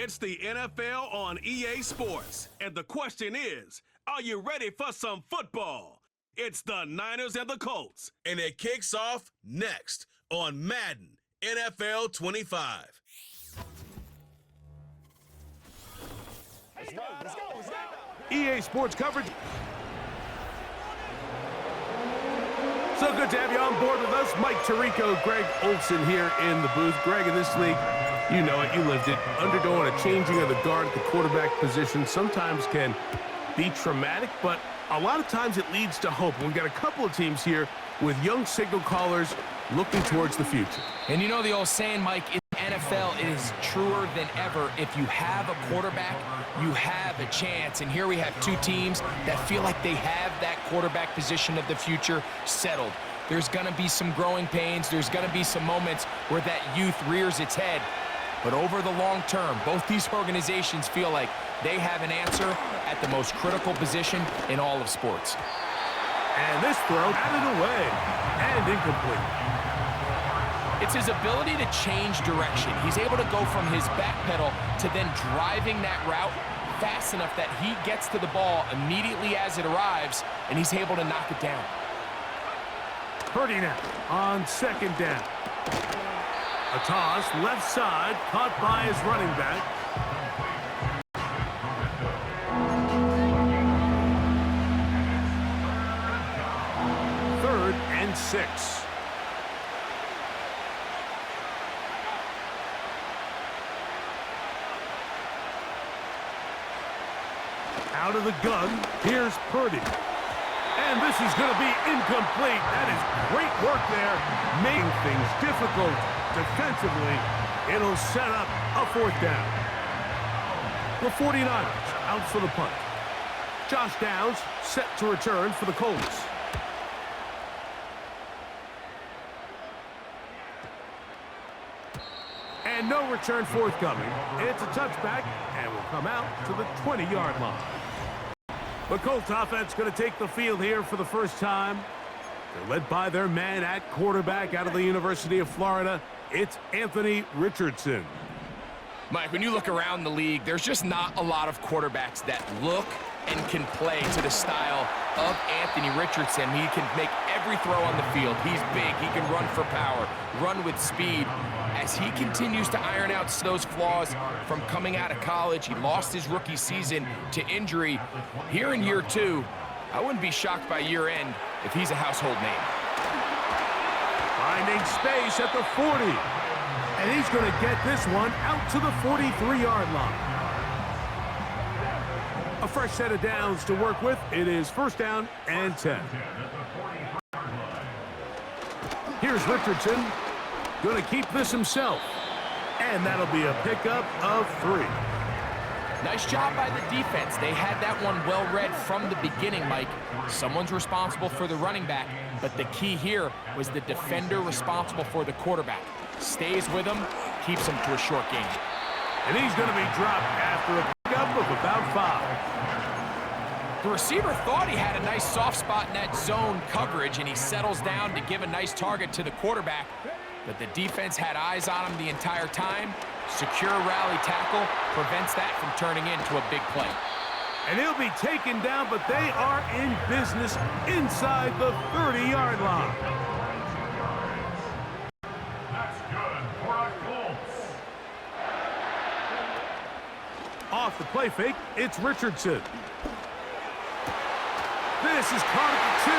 It's the NFL on EA Sports, and the question is, are you ready for some football? It's the Niners and the Colts, and it kicks off next on Madden NFL 25. Let's go. EA Sports coverage. So good to have you on board with us. Mike Tirico, Greg Olson here in the booth. Greg, in this league, you know it, you lived it. Undergoing a changing of the guard at the quarterback position sometimes can be traumatic, but a lot of times it leads to hope. We've got a couple of teams here with young signal callers looking towards the future. And you know the old saying, Mike, in the NFL, it is truer than ever. If you have a quarterback, you have a chance. And here we have two teams that feel like they have that quarterback position of the future settled. There's going to be some growing pains. There's going to be some moments where that youth rears its head. But over the long term, both these organizations feel like they have an answer at the most critical position in all of sports. And this throw out of the way and incomplete. It's his ability to change direction. He's able to go from his back pedal to then driving that route fast enough that he gets to the ball immediately as it arrives, and he's able to knock it down. Purdy now on second down. A toss, left side, caught by his running back. Third and 6. Out of the gun, here's Purdy. And this is going to be incomplete. That is great work there, making things difficult defensively. It'll set up a fourth down. The 49ers out for the punt. Josh Downs set to return for the Colts. And no return forthcoming. It's a touchback and will come out to the 20-yard line. The Colts offense going to take the field here for the first time. They're led by their man at quarterback out of the University of Florida. It's Anthony Richardson. Mike, when you look around the league, there's just not a lot of quarterbacks that look and can play to the style of Anthony Richardson. He can make every throw on the field. He's big. He can run for power, run with speed. As he continues to iron out those flaws from coming out of college, he lost his rookie season to injury. Here in year 2, I wouldn't be shocked by year end if he's a household name. Finding space at the 40. And he's going to get this one out to the 43-yard line. A fresh set of downs to work with. It is first down and 10. Here's Richardson. Going to keep this himself. And that'll be a pickup of 3. Nice job by the defense. They had that one well read from the beginning, Mike. Someone's responsible for the running back, but the key here was the defender responsible for the quarterback. Stays with him, keeps him to a short gain. And he's going to be dropped after a pickup of about 5. The receiver thought he had a nice soft spot in that zone coverage, and he settles down to give a nice target to the quarterback. But the defense had eyes on him the entire time. Secure rally tackle prevents that from turning into a big play. And he'll be taken down, but they are in business inside the 30-yard line. That's good for our Colts. Off the play fake, it's Richardson. This is caught at the 2.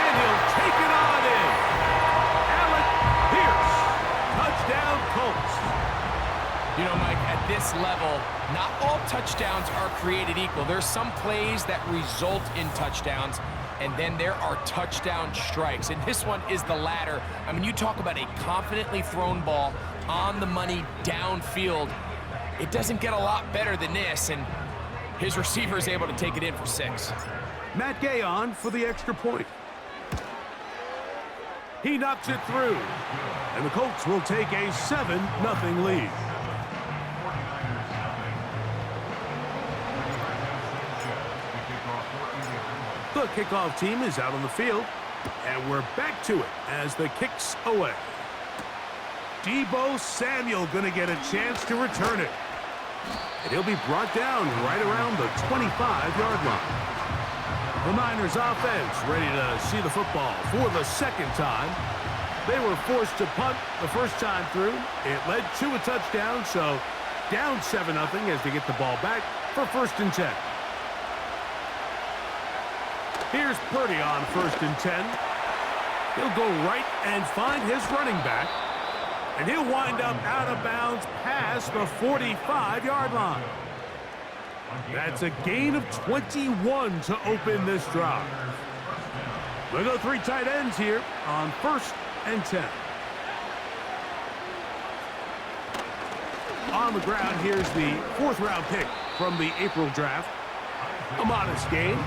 And he'll take it on in. Alec Pierce. Touchdown, Colts. You know, Mike, at this level, not all touchdowns are created equal. There's some plays that result in touchdowns, and then there are touchdown strikes. And this one is the latter. I mean, you talk about a confidently thrown ball on the money downfield. It doesn't get a lot better than this, and his receiver is able to take it in for 6. Matt Gay on for the extra point. He knocks it through. And the Colts will take a 7-0 lead. The kickoff team is out on the field. And we're back to it as the kick's away. Deebo Samuel going to get a chance to return it. And he'll be brought down right around the 25-yard line. The Niners offense ready to see the football for the second time. They were forced to punt the first time through. It led to a touchdown, so down 7-0 as they get the ball back for 1st and 10. Here's Purdy on 1st and 10. He'll go right and find his running back. And he'll wind up out of bounds past the 45-yard line. That's a gain of 21 to open this drive. We'll go 3 tight ends here on 1st and 10. On the ground, here's the 4th-round pick from the April draft. A modest gain,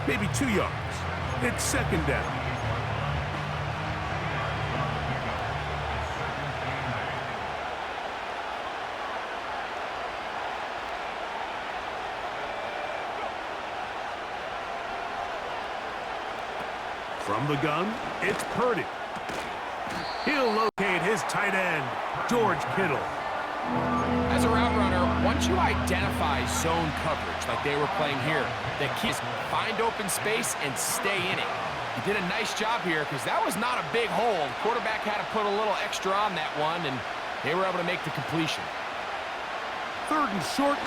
maybe 2 yards. It's 2nd down. From the gun, it's Purdy. He'll locate his tight end, George Kittle. As a route runner, once you identify zone coverage like they were playing here, the key is find open space and stay in it. He did a nice job here because that was not a big hole. The quarterback had to put a little extra on that one, and they were able to make the completion. 3rd and short,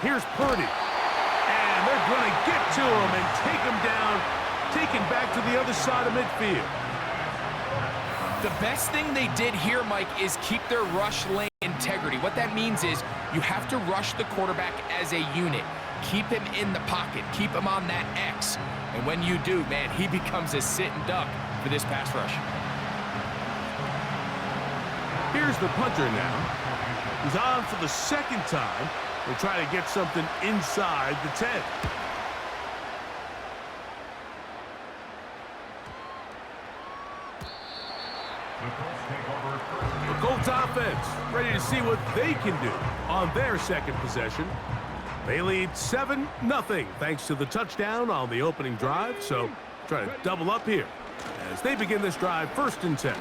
here's Purdy. And they're going to get to him and take him down, taken back to the other side of midfield. The best thing they did here, Mike, is keep their rush lane integrity. What that means is you have to rush the quarterback as a unit. Keep him in the pocket. Keep him on that X. And when you do, man, he becomes a sitting duck for this pass rush. Here's the punter now. He's on for the 2nd time. We'll try to get something inside the 10. The Colts offense ready to see what they can do on their 2nd possession. They lead 7-0 thanks to the touchdown on the opening drive, so try to double up here as they begin this drive 1st and 10.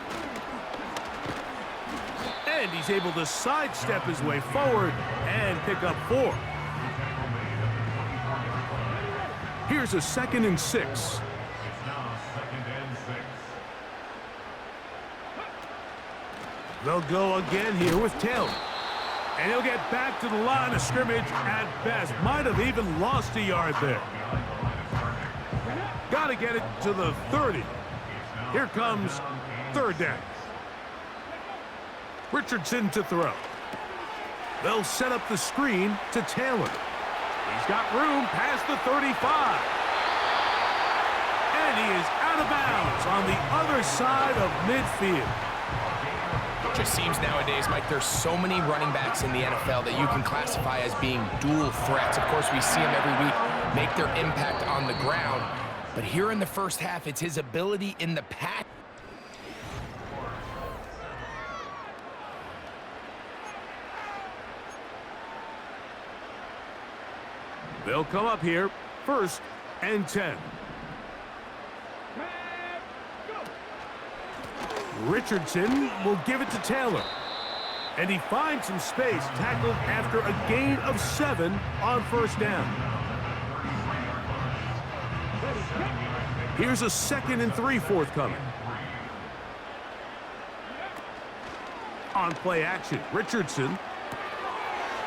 And he's able to sidestep his way forward and pick up 4. Here's a 2nd and 6. They'll go again here with Taylor. And he'll get back to the line of scrimmage at best. Might have even lost a yard there. Got to get it to the 30. Here comes 3rd down. Richardson to throw. They'll set up the screen to Taylor. He's got room past the 35. And he is out of bounds on the other side of midfield. It just seems nowadays, Mike, there's so many running backs in the NFL that you can classify as being dual threats. Of course, we see them every week make their impact on the ground. But here in the first half, it's his ability in the pass. They'll come up here 1st and 10. Richardson will give it to Taylor. And he finds some space, tackled after a gain of 7 on 1st down. Here's a 2nd and 3 forthcoming. On play action, Richardson.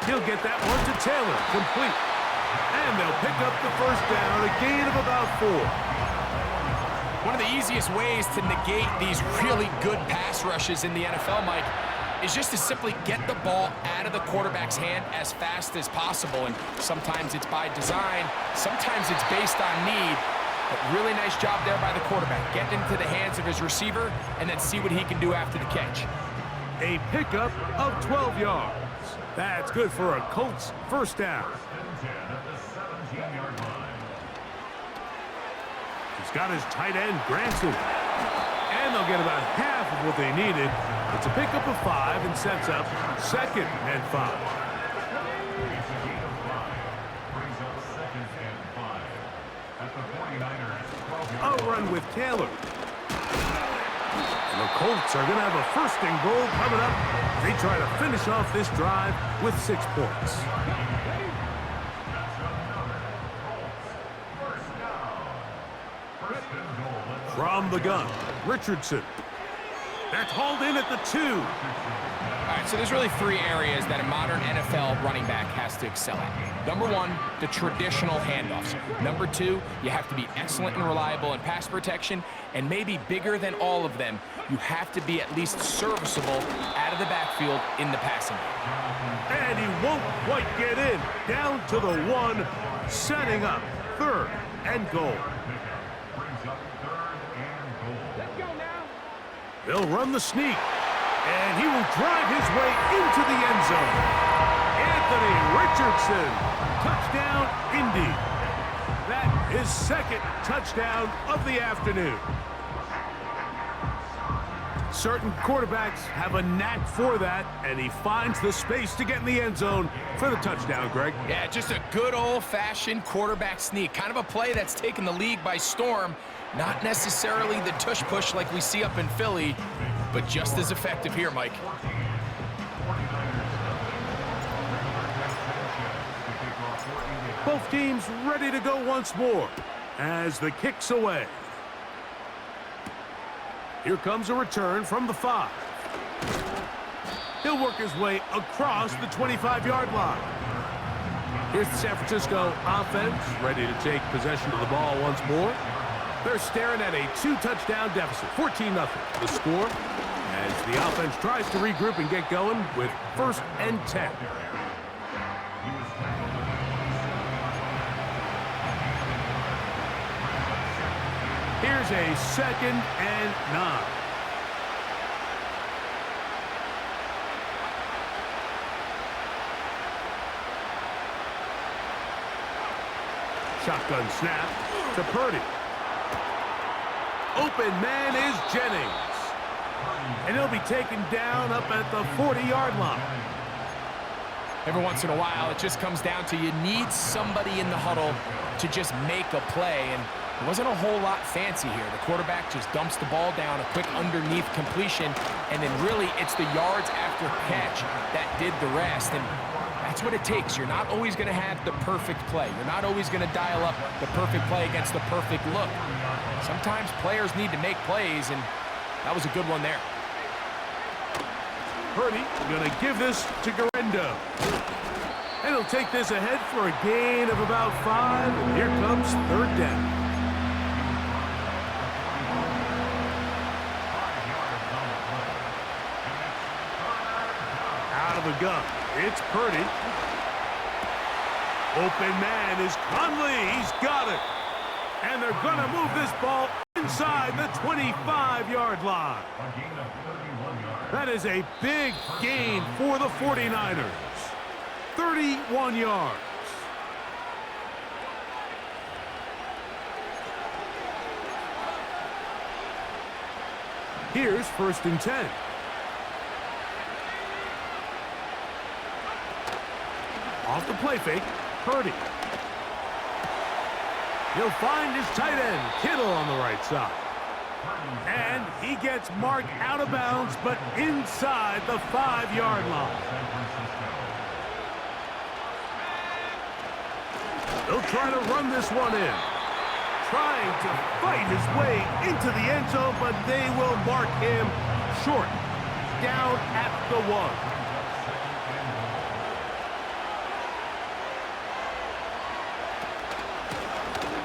He'll get that one to Taylor, complete. And they'll pick up the 1st down, a gain of about 4. One of the easiest ways to negate these really good pass rushes in the NFL, Mike, is just to simply get the ball out of the quarterback's hand as fast as possible. And sometimes it's by design, sometimes it's based on need. But really nice job there by the quarterback. Get into the hands of his receiver and then see what he can do after the catch. A pickup of 12 yards. That's good for a Colts 1st down. He's got his tight end, Granson. And they'll get about half of what they needed. It's a pickup of 5 and sets up 2nd and 5. A run with Taylor. And they'll Colts are going to have a first and goal coming up. They try to finish off this drive with 6 points. From the gun, Richardson. That's hauled in at the 2. All right, so there's really 3 areas that a modern NFL running back has to excel at. Number 1, the traditional handoffs. Number 2, you have to be excellent and reliable in pass protection, and maybe bigger than all of them, you have to be at least serviceable out of the backfield in the passing game. And he won't quite get in. Down to the 1, setting up 3rd and goal. They'll run the sneak, and he will drive his way into the end zone. Anthony Richardson, touchdown, Indy. That is 2nd touchdown of the afternoon. Certain quarterbacks have a knack for that, and he finds the space to get in the end zone for the touchdown, Greg. Yeah, just a good old-fashioned quarterback sneak. Kind of a play that's taken the league by storm. Not necessarily the tush-push like we see up in Philly, but just as effective here, Mike. Both teams ready to go once more as the kick's away. Here comes a return from the 5. He'll work his way across the 25-yard line. Here's the San Francisco offense ready to take possession of the ball once more. They're staring at a 2-touchdown deficit, 14-0. The score as the offense tries to regroup and get going with 1st and 10. Here's a 2nd and 9. Shotgun snap to Purdy. Open man is Jennings. And he'll be taken down up at the 40-yard line. Every once in a while, it just comes down to you need somebody in the huddle to just make a play, and it wasn't a whole lot fancy here. The quarterback just dumps the ball down, a quick underneath completion, and then really it's the yards after catch that did the rest, and that's what it takes. You're not always going to have the perfect play. You're not always going to dial up the perfect play against the perfect look. Sometimes players need to make plays, and that was a good one there. Purdy going to give this to Garendo. And he'll take this ahead for a gain of about 5. And here comes 3rd down. Out of the gun, it's Purdy. Open man is Conley. He's got it. And they're going to move this ball inside the 25-yard line. That is a big gain for the 49ers. 31 yards. Here's 1st and 10. Off the play fake, Purdy. He'll find his tight end, Kittle, on the right side. And he gets marked out of bounds, but inside the 5-yard line. They'll try to run this one in. Trying to fight his way into the end zone, but they will mark him short. Down at the 1.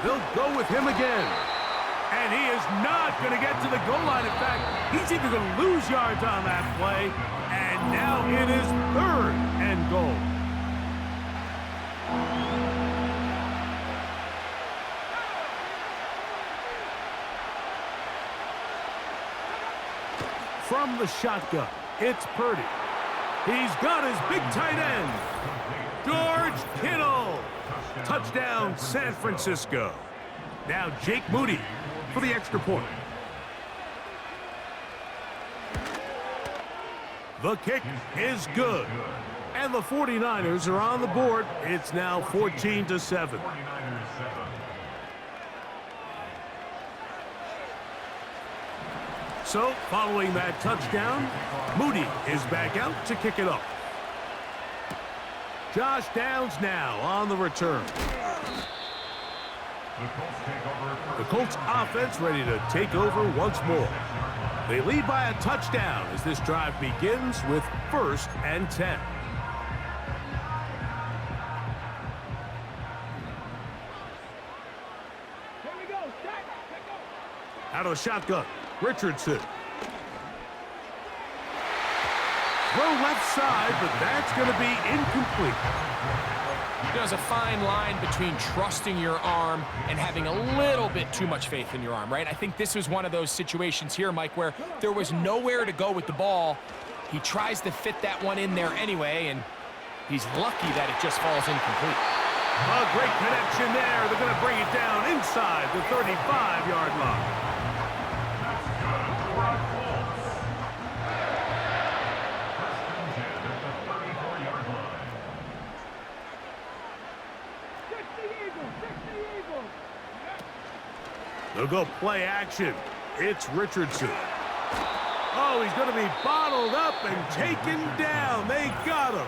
They'll go with him again. And he is not going to get to the goal line. In fact, he's even going to lose yards on that play. And now it is 3rd and goal. From the shotgun, it's Purdy. He's got his big tight end, George Kittle. Touchdown, San Francisco. Now Jake Moody for the extra point. The kick is good. And the 49ers are on the board. It's now 14-7. So, following that touchdown, Moody is back out to kick it off. Josh Downs now on the return. The Colts offense ready to take over once more. They lead by a touchdown as this drive begins with 1st and 10. Out of the shotgun, Richardson. Throw left side, but that's going to be incomplete. There's a fine line between trusting your arm and having a little bit too much faith in your arm, right? I think this was one of those situations here, Mike, where there was nowhere to go with the ball. He tries to fit that one in there anyway, and he's lucky that it just falls incomplete. A great connection there. They're going to bring it down inside the 35-yard line. They'll go play action. It's Richardson. Oh, he's going to be bottled up and taken down. They got him.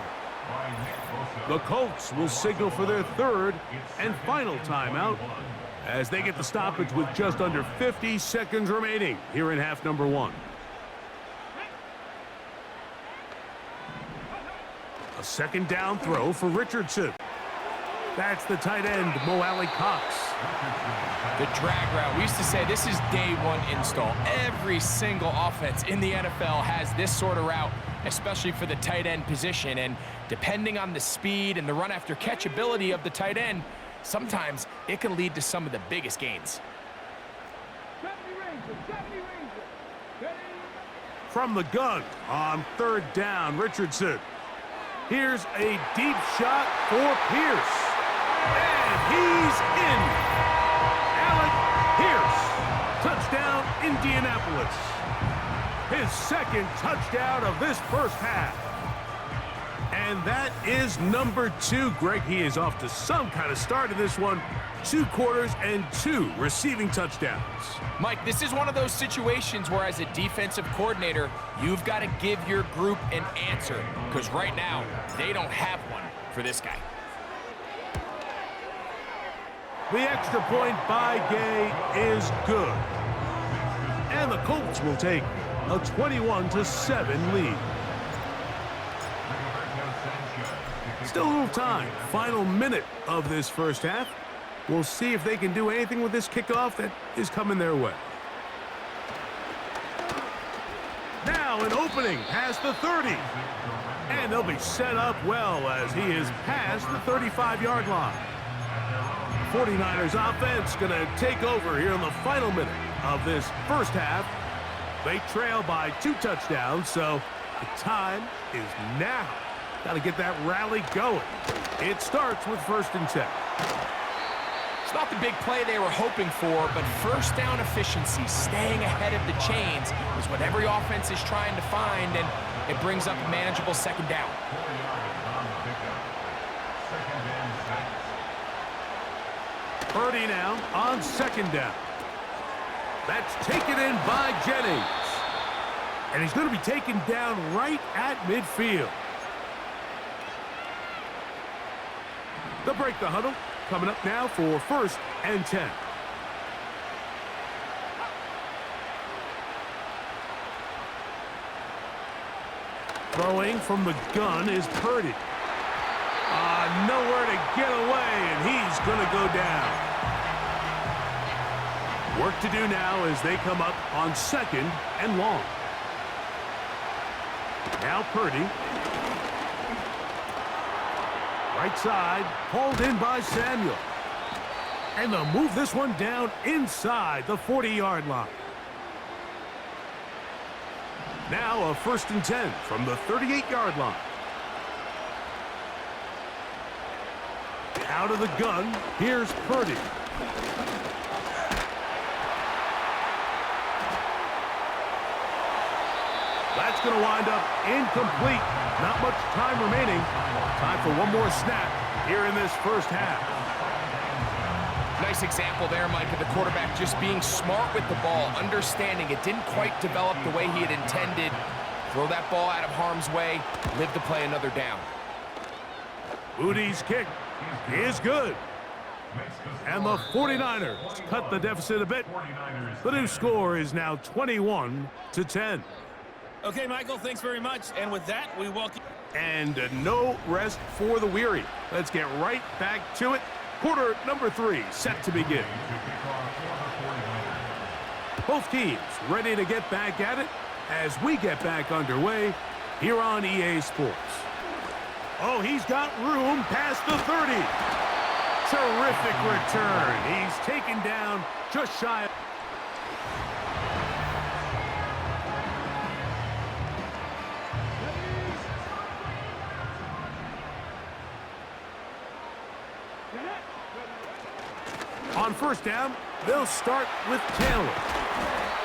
The Colts will signal for their 3rd and final timeout as they get the stoppage with just under 50 seconds remaining here in half number 1. A 2nd down throw for Richardson. That's the tight end, Mo Alley Cox. The drag route. We used to say this is day 1 install. Every single offense in the NFL has this sort of route, especially for the tight end position. And depending on the speed and the run after catch ability of the tight end, sometimes it can lead to some of the biggest gains. From the gun on 3rd down, Richardson. Here's a deep shot for Pierce. And he's in. Alec Pierce. Touchdown, Indianapolis. His 2nd touchdown of this first half. And that is number 2. Greg, he is off to some kind of start in this one. 2 quarters and 2 receiving touchdowns. Mike, this is one of those situations where as a defensive coordinator, you've got to give your group an answer. Because right now, they don't have one for this guy. The extra point by Gay is good. And the Colts will take a 21-7 lead. Still a little time. Final minute of this first half. We'll see if they can do anything with this kickoff that is coming their way. Now an opening past the 30. And they'll be set up well as he is past the 35-yard line. 49ers offense going to take over here in the final minute of this first half. They trail by 2 touchdowns, so the time is now. Got to get that rally going. It starts with 1st and 10. It's not the big play they were hoping for, but first down efficiency, staying ahead of the chains, is what every offense is trying to find, and it brings up a manageable 2nd down. Purdy now on 2nd down. That's taken in by Jennings. And he's going to be taken down right at midfield. They'll break the huddle. Coming up now for 1st and 10. Throwing from the gun is Purdy. Nowhere to get away, and he's going to go down. Work to do now as they come up on 2nd and long. Now Purdy. Right side, hauled in by Samuel. And they'll move this one down inside the 40-yard line. Now a 1st and 10 from the 38-yard line. Out of the gun, here's Purdy. That's going to wind up incomplete. Not much time remaining. Time for one more snap here in this first half. Nice example there, Mike, of the quarterback just being smart with the ball, understanding it didn't quite develop the way he had intended. Throw that ball out of harm's way, live to play another down. Moody's kick is good. And the 49ers cut the deficit a bit. The new score is now 21-10. Okay, Michael, thanks very much. And with that, we welcome... And no rest for the weary. Let's get right back to it. Quarter number 3 set to begin. Both teams ready to get back at it as we get back underway here on EA Sports. Oh, he's got room past the 30. Terrific return. He's taken down just shy of... On first down, they'll start with Taylor.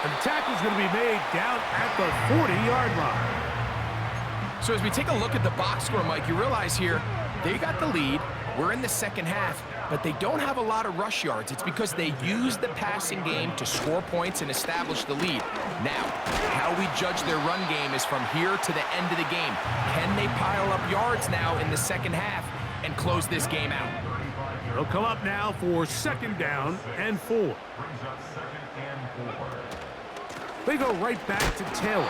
And the tackle's going to be made down at the 40-yard line. So as we take a look at the box score, Mike, you realize here they got the lead. We're in the second half, but they don't have a lot of rush yards. It's because they use the passing game to score points and establish the lead. Now, how we judge their run game is from here to the end of the game. Can they pile up yards now in the second half and close this game out? They'll come up now for second down and 4. They go right back to Taylor.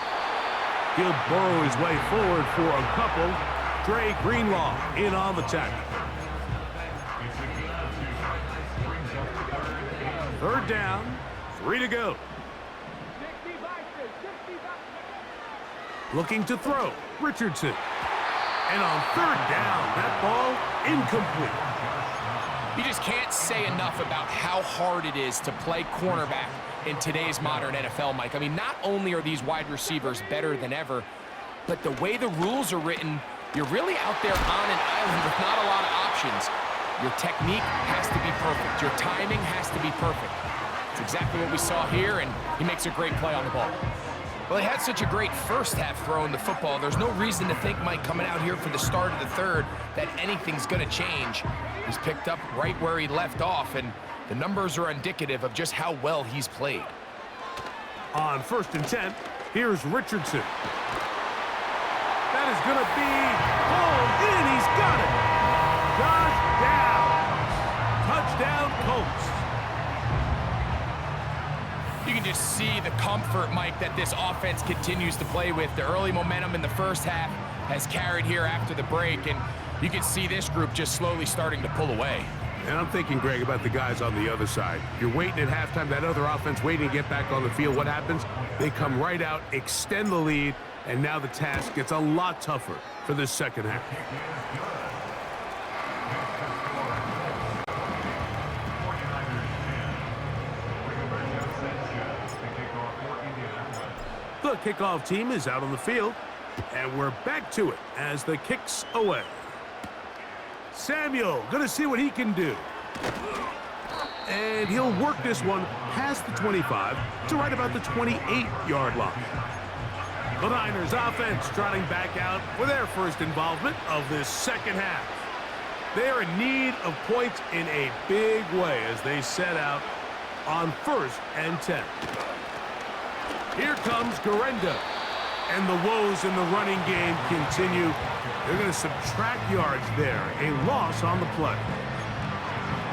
He'll burrow his way forward for a couple. Dre Greenlaw in on the tackle. Third down, 3 to go. Looking to throw, Richardson. And on third down, that ball incomplete. You just can't say enough about how hard it is to play cornerback in today's modern NFL, Mike. I mean, not only are these wide receivers better than ever, but the way the rules are written, you're really out there on an island with not a lot of options. Your technique has to be perfect. Your timing has to be perfect. It's exactly what we saw here, and he makes a great play on the ball. Well, he had such a great first half throwing the football. There's no reason to think, Mike, coming out here for the start of the third, that anything's going to change. He's picked up right where he left off, and the numbers are indicative of just how well he's played. On first and 10, here's Richardson. That is going to be hauled in. He's got it. Touchdown. Touchdown, Colts. You can just see the comfort, Mike, that this offense continues to play with. The early momentum in the first half has carried here after the break, and you can see this group just slowly starting to pull away. And I'm thinking, Greg, about the guys on the other side. You're waiting at halftime, that other offense waiting to get back on the field. What happens? They come right out, extend the lead, and now the task gets a lot tougher for this second half. The kickoff team is out on the field, and we're back to it as the kick's away. Samuel going to see what he can do. And he'll work this one past the 25 to right about the 28-yard line. The Niners offense trotting back out for their first involvement of this second half. They are in need of points in a big way as they set out on first and 10. Here comes Garenda. And the woes in the running game continue. They're going to subtract yards there. A loss on the play.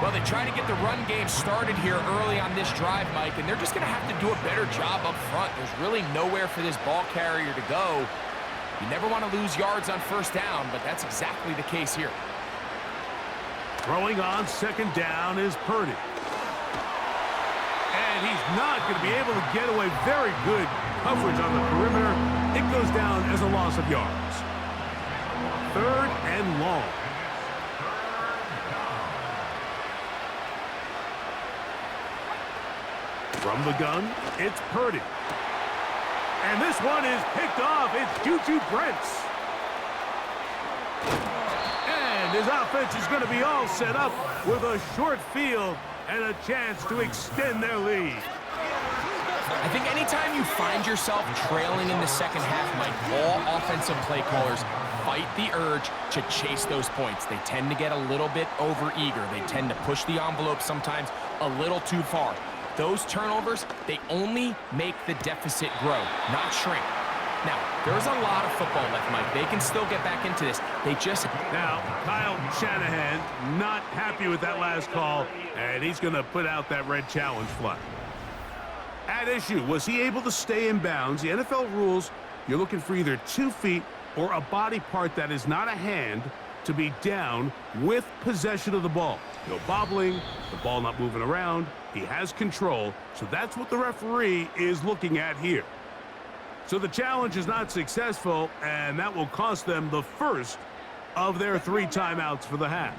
Well, they try to get the run game started here early on this drive, Mike, and they're just going to have to do a better job up front. There's really nowhere for this ball carrier to go. You never want to lose yards on first down, but that's exactly the case here. Throwing on second down is Purdy. And he's not going to be able to get away. Very good coverage on the perimeter. It goes down as a loss of yards. Third and long. From the gun, it's Purdy. And this one is picked off. It's Juju Brents. And his offense is going to be all set up with a short field and a chance to extend their lead. I think anytime you find yourself trailing in the second half, Mike, all offensive play callers fight the urge to chase those points. They tend to get a little bit overeager. They tend to push the envelope sometimes a little too far. Those turnovers, they only make the deficit grow, not shrink. Now, there's a lot of football left, Mike. They can still get back into this. They just... Now, Kyle Shanahan not happy with that last call, and he's going to put out that red challenge flag. At issue, was he able to stay in bounds? The NFL rules, you're looking for either 2 feet or a body part that is not a hand to be down with possession of the ball. No bobbling, the ball not moving around. He has control, so that's what the referee is looking at here. So the challenge is not successful, and that will cost them the first of their 3 timeouts for the half.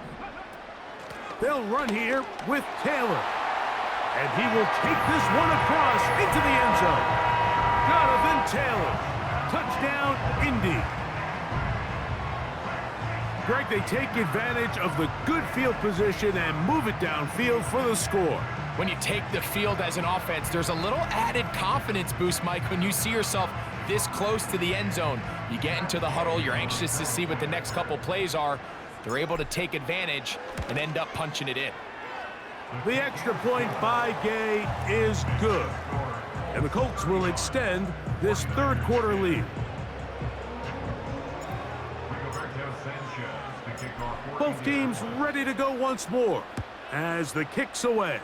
They'll run here with Taylor. And he will take this one across into the end zone. Jonathan Taylor. Touchdown, Indy. Greg, they take advantage of the good field position and move it downfield for the score. When you take the field as an offense, there's a little added confidence boost, Mike, when you see yourself this close to the end zone. You get into the huddle, you're anxious to see what the next couple plays are. They're able to take advantage and end up punching it in. The extra point by Gay is good. And the Colts will extend this third quarter lead. Both teams ready to go once more as the kick's away.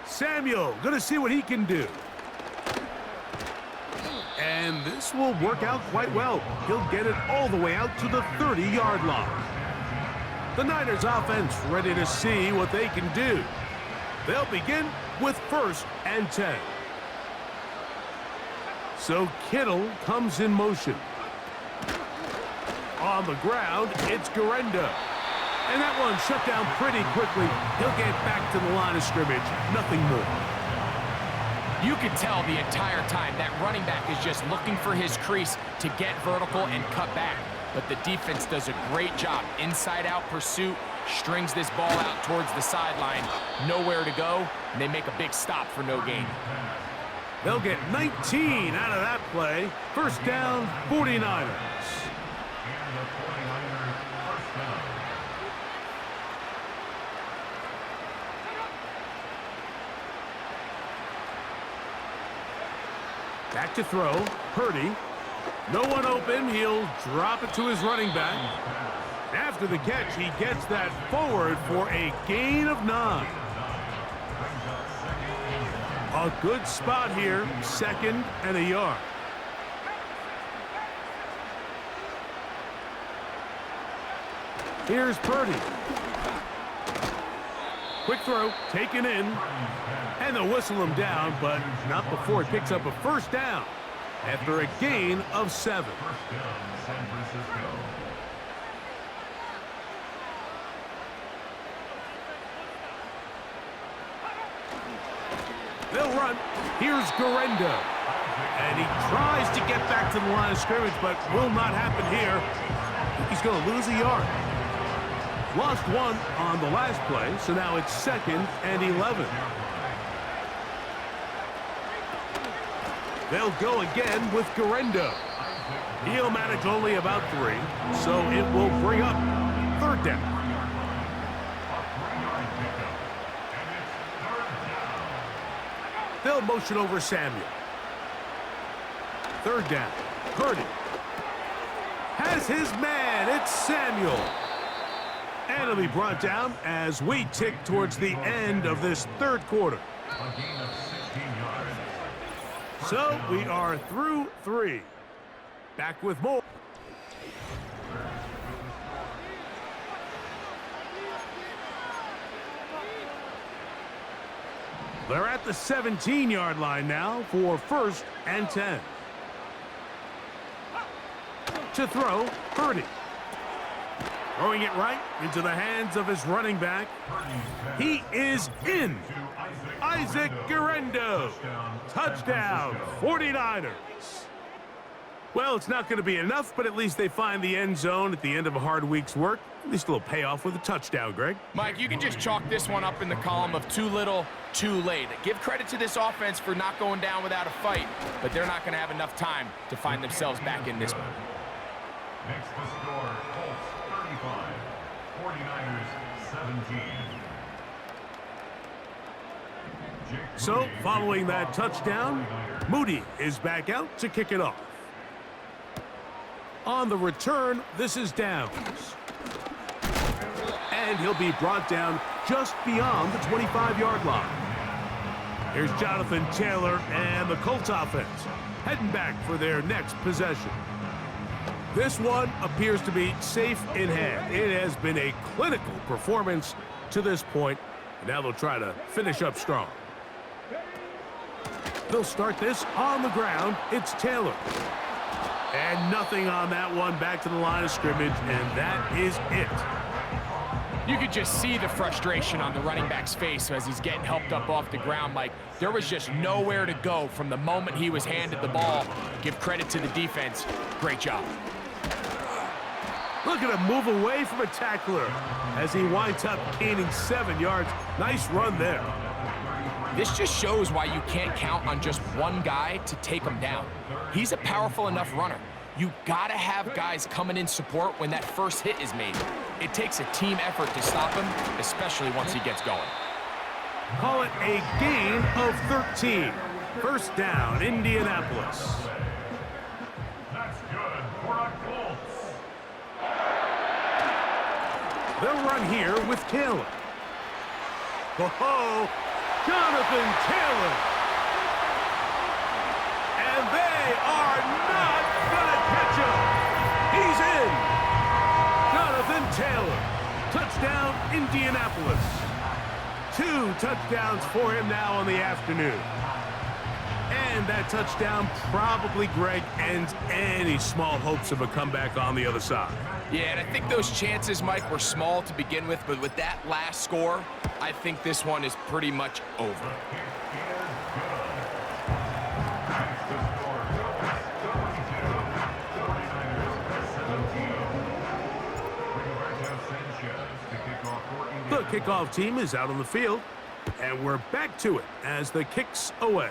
Samuel going to see what he can do. And this will work out quite well. He'll get it all the way out to the 30-yard line. The Niners offense ready to see what they can do. They'll begin with 1st and 10. So Kittle comes in motion. On the ground, it's Garenda. And that one shut down pretty quickly. He'll get back to the line of scrimmage. Nothing more. You could tell the entire time that running back is just looking for his crease to get vertical and cut back. But the defense does a great job. Inside-out pursuit, strings this ball out towards the sideline. Nowhere to go, and they make a big stop for no gain. They'll get 19 out of that play. First down, 49ers. Back to throw. Purdy. No one open. He'll drop it to his running back. After the catch, he gets that forward for a gain of 9. A good spot here. 2nd and a yard. Here's Purdy. Quick throw, taken in. And they'll whistle him down, but not before he picks up a first down after a gain of 7. They'll run. Here's Garenda. And he tries to get back to the line of scrimmage, but will not happen here. He's going to lose a yard. Lost 1 on the last play, so now it's 2nd and 11. They'll go again with Garenda. He'll manage only about 3, so it will bring up 3rd down. They'll motion over Samuel. 3rd down. Purdy has his man. It's Samuel. And it'll be brought down as we tick towards the end of this 3rd quarter. So we are through 3. Back with more. They're at the 17-yard line now for 1st and 10. To throw, Purdy. Throwing it right into the hands of his running back. He is in. Isaac Garenda. Touchdown, 49ers. Well, it's not going to be enough, but at least they find the end zone at the end of a hard week's work. At least a little payoff with a touchdown, Greg. Mike, you can just chalk this one up in the column of too little, too late. Give credit to this offense for not going down without a fight, but they're not going to have enough time to find themselves back in this one. Next to score, Colts 35, 49ers 17. So, following that touchdown, Moody is back out to kick it off. On the return, this is Downs. And he'll be brought down just beyond the 25-yard line. Here's Jonathan Taylor and the Colts offense heading back for their next possession. This one appears to be safe in hand. It has been a clinical performance to this point. Now they'll try to finish up strong. They'll start this on the ground. It's Taylor. And nothing on that one, back to the line of scrimmage, and that is it. You could just see the frustration on the running back's face as he's getting helped up off the ground. Like, there was just nowhere to go from the moment he was handed the ball. Give credit to the defense. Great job. Look at him move away from a tackler as he winds up gaining 7 yards. Nice run there. This just shows why you can't count on just one guy to take him down. He's a powerful enough runner. You gotta have guys coming in support when that first hit is made. It takes a team effort to stop him, especially once he gets going. Call it a gain of 13. First down, Indianapolis. That's good for our Colts. They'll run here with Taylor. Oh, Jonathan Taylor. And they are not gonna catch him. He's in. Jonathan Taylor. Touchdown, Indianapolis. 2 touchdowns for him now on the afternoon. And that touchdown probably, Greg, ends any small hopes of a comeback on the other side. Yeah, and I think those chances, Mike, were small to begin with, but with that last score, I think this one is pretty much over. The kickoff team is out on the field, and we're back to it as the kick's away.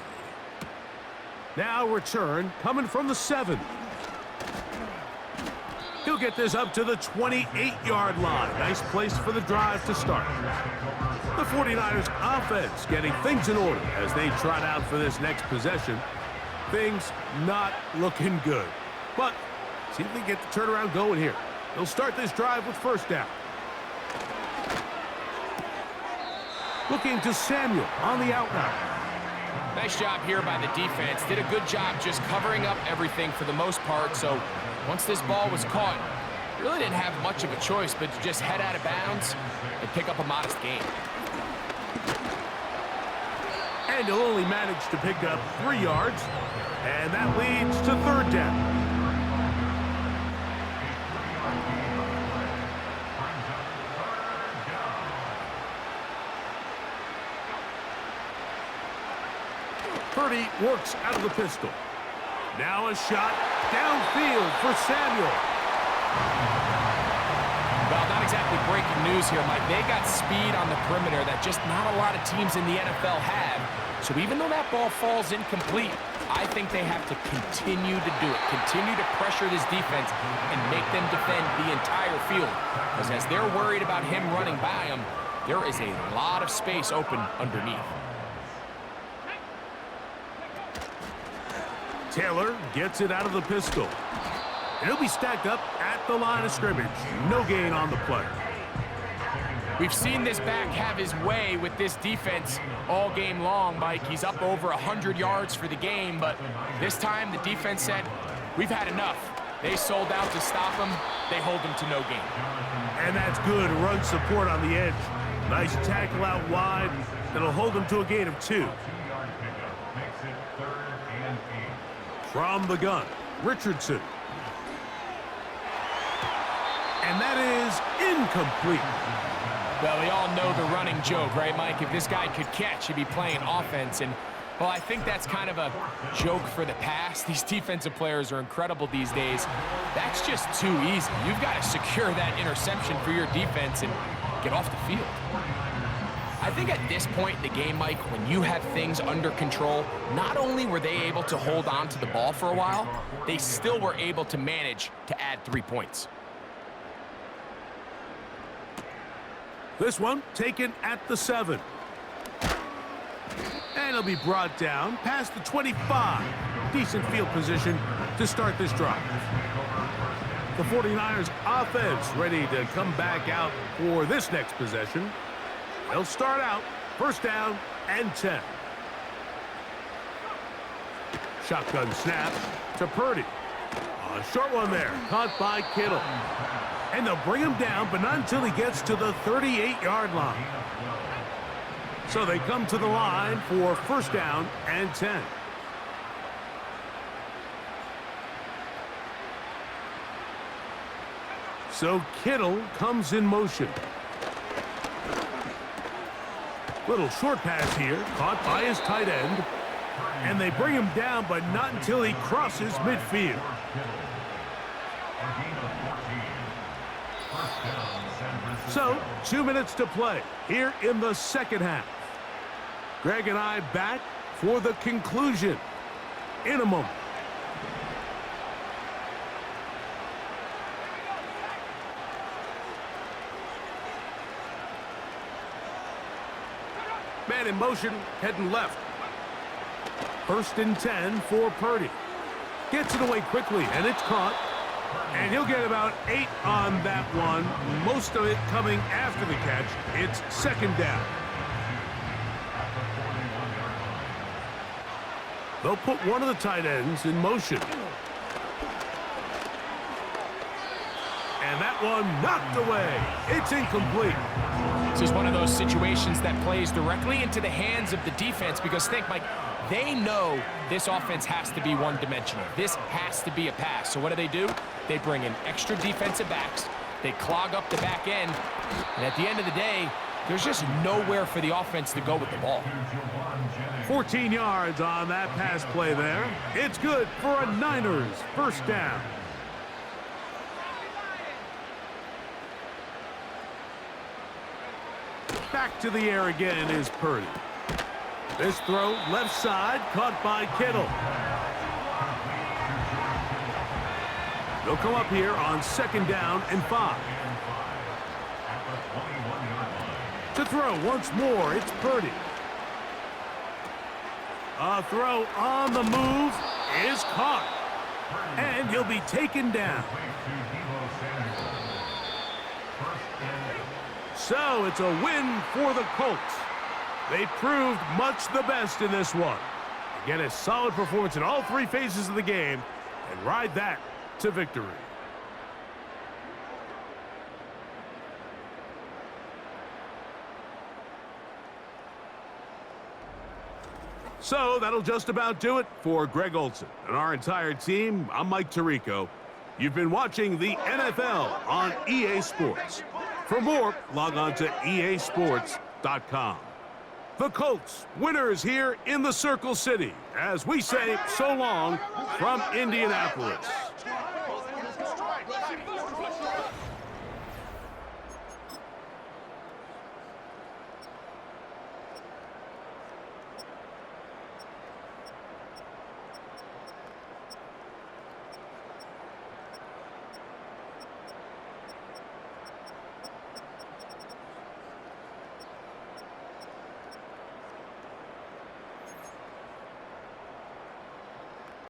Now return coming from the 7. He'll get this up to the 28-yard line. Nice place for the drive to start. The 49ers offense getting things in order as they trot out for this next possession. Things not looking good. But see if they get the turnaround going here. They'll start this drive with first down. Looking to Samuel on the out route. Nice job here by the defense. Did a good job just covering up everything for the most part. So once this ball was caught, really didn't have much of a choice but to just head out of bounds and pick up a modest gain. And he'll only manage to pick up 3 yards. And that leads to third down. Purdy works out of the pistol. Now a shot downfield for Samuel. Well, not exactly breaking news here, Mike. They got speed on the perimeter that just not a lot of teams in the NFL have. So even though that ball falls incomplete, I think they have to continue to do it. Continue to pressure this defense and make them defend the entire field. Because as they're worried about him running by them, there is a lot of space open underneath. Taylor gets it out of the pistol. And he'll be stacked up at the line of scrimmage. No gain on the play. We've seen this back have his way with this defense all game long, Mike. He's up over 100 yards for the game, but this time the defense said, we've had enough. They sold out to stop him. They hold him to no gain. And that's good run support on the edge. Nice tackle out wide. That'll hold him to a gain of 2. From the gun, Richardson. And that is incomplete. Well, we all know the running joke, right, Mike? If this guy could catch, he'd be playing offense. And Well, I think that's kind of a joke for the past. These defensive players are incredible these days. That's just too easy. You've got to secure that interception for your defense and get off the field. I think at this point in the game, Mike, when you have things under control, not only were they able to hold on to the ball for a while, they still were able to manage to add 3 points. This one taken at the 7. And it'll be brought down past the 25. Decent field position to start this drive. The 49ers offense ready to come back out for this next possession. They'll start out first down and 10. Shotgun snap to Purdy. A short one there, caught by Kittle. And they'll bring him down, but not until he gets to the 38-yard line. So they come to the line for first down and 10. So Kittle comes in motion. Little short pass here, caught by his tight end. And they bring him down, but not until he crosses midfield. So, 2 minutes to play here in the second half. Greg and I back for the conclusion in a moment. Man in motion, heading left. First and 10 for Purdy. Gets it away quickly, and it's caught. And he'll get about 8 on that one. Most of it coming after the catch. It's second down. They'll put one of the tight ends in motion. And that one knocked away. It's incomplete. This is one of those situations that plays directly into the hands of the defense because think, Mike, they know this offense has to be one-dimensional. This has to be a pass. So what do? They bring in extra defensive backs. They clog up the back end. And at the end of the day, there's just nowhere for the offense to go with the ball. 14 yards on that pass play there. It's good for a Niners first down. Back to the air again is Purdy. This throw left side caught by Kittle. They'll come up here on second down and 5. To throw once more, it's Purdy. A throw on the move is caught. And he'll be taken down. So it's a win for the Colts. They proved much the best in this one. Again, a solid performance in all 3 phases of the game and ride that to victory. So that'll just about do it for Greg Olsen and our entire team. I'm Mike Tirico. You've been watching the NFL on EA Sports. For more, log on to easports.com. The Colts, winners here in the Circle City, as we say so long from Indianapolis.